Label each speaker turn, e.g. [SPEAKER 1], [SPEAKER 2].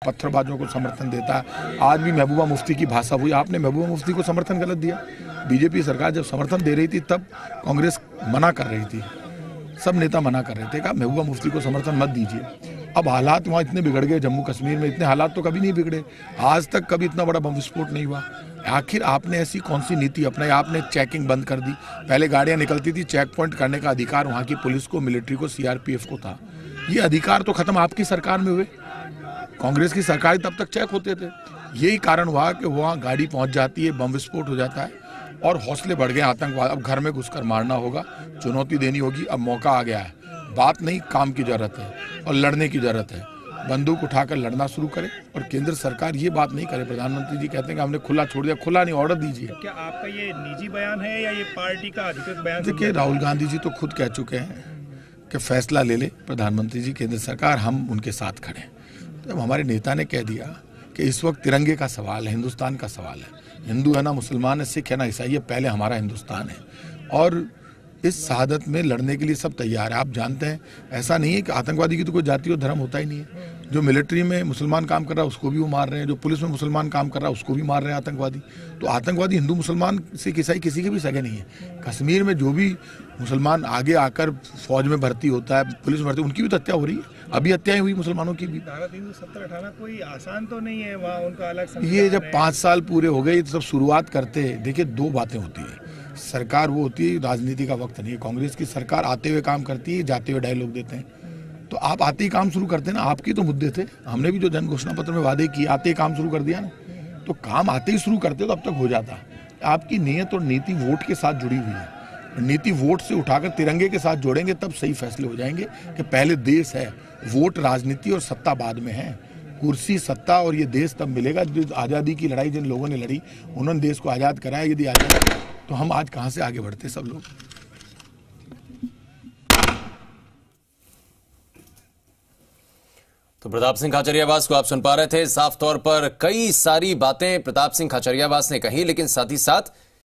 [SPEAKER 1] पत्थरबाजों को समर्थन देता है। आज भी महबूबा मुफ्ती की भाषा हुई, आपने महबूबा मुफ्ती को समर्थन गलत दिया। बीजेपी सरकार जब समर्थन दे रही थी तब कांग्रेस मना कर रही थी, सब नेता मना कर रहे थे कि महबूबा मुफ्ती को समर्थन मत दीजिए। अब हालात वहाँ इतने बिगड़ गए, जम्मू कश्मीर में इतने हालात तो कभी नहीं बिगड़े, आज तक कभी इतना बड़ा बम विस्फोट नहीं हुआ। आखिर आपने ऐसी कौन सी नीति अपनाई? आपने चेकिंग बंद कर दी। पहले गाड़ियाँ निकलती थी, चेक पॉइंट करने का अधिकार वहाँ की पुलिस को, मिलिट्री को, सीआरपीएफ को था। ये अधिकार तो खत्म आपकी सरकार में हुए। कांग्रेस की सरकार तब तक चेक होते थे। यही कारण हुआ कि वहाँ गाड़ी पहुँच जाती है, बम विस्फोट हो जाता है और हौसले बढ़ गए आतंकवाद। अब घर में घुसकर मारना होगा, चुनौती देनी होगी। अब मौका आ गया है, बात नहीं काम की जरूरत है और लड़ने की जरूरत है। बंदूक उठाकर लड़ना शुरू करे और केंद्र सरकार ये बात नहीं करे। प्रधानमंत्री जी कहते हैं कि हमने खुला छोड़ दिया, खुला नहीं, ऑर्डर दीजिए।
[SPEAKER 2] क्या आपका ये निजी बयान है या ये पार्टी का अधिकृत बयान?
[SPEAKER 1] देखिए, राहुल गांधी जी तो खुद कह चुके हैं कि फैसला ले ले प्रधानमंत्री जी, केंद्र सरकार, हम उनके साथ खड़े हैं। तो हमारे नेता ने कह दिया कि इस वक्त तिरंगे का सवाल है, हिंदुस्तान का सवाल है। हिंदू है ना मुसलमान है, सिख है ना ईसाई है, पहले हमारा हिंदुस्तान है और इस शहादत में लड़ने के लिए सब तैयार है। आप जानते हैं, ऐसा नहीं है कि आतंकवादी की तो कोई जाति और धर्म होता ही नहीं है। जो मिलिट्री में मुसलमान काम कर रहा है उसको भी वो मार रहे हैं, जो पुलिस में मुसलमान काम कर रहा है उसको भी मार रहे हैं आतंकवादी। तो आतंकवादी हिंदू मुसलमान सिख ईसाई किसी के भी सगे नहीं है। कश्मीर में जो भी मुसलमान आगे आकर फौज में भर्ती होता है, पुलिस में भर्ती, उनकी भी तो हत्या हो रही है। अभी हत्याएं हुई मुसलमानों की भी।
[SPEAKER 2] धारा 370-18 कोई आसान तो नहीं है, वहाँ उनका अलग
[SPEAKER 1] ये जब 5 साल पूरे हो गए, ये सब शुरुआत करते हैं। देखिए, 2 बातें होती है। सरकार वो होती है, राजनीति का वक्त नहीं है। कांग्रेस की सरकार आते हुए काम करती है, जाते हुए डायलॉग देते हैं। तो आप आते ही काम शुरू करते ना, आपके तो मुद्दे थे। हमने भी जो जन घोषणा पत्र में वादे किए, आते ही काम शुरू कर दिया ना। तो काम आते ही शुरू करते तो अब तक हो जाता। आपकी नीयत और नीति वोट के साथ जुड़ी हुई है। नीति वोट से उठाकर तिरंगे के साथ जोड़ेंगे तब सही फैसले हो जाएंगे कि पहले देश है, वोट राजनीति और सत्ता बाद में है। कुर्सी, सत्ता और ये देश तब मिलेगा। जो आज़ादी की लड़ाई जिन लोगों ने लड़ी, उन्होंने देश को आज़ाद कराया। यदि आज़ाद तो हम आज कहाँ से आगे बढ़ते सब लोग।
[SPEAKER 3] तो प्रताप सिंह खाचरियावास को आप सुन पा रहे थे। साफ तौर पर कई सारी बातें प्रताप सिंह खाचरियावास ने कही, लेकिन साथ ही साथ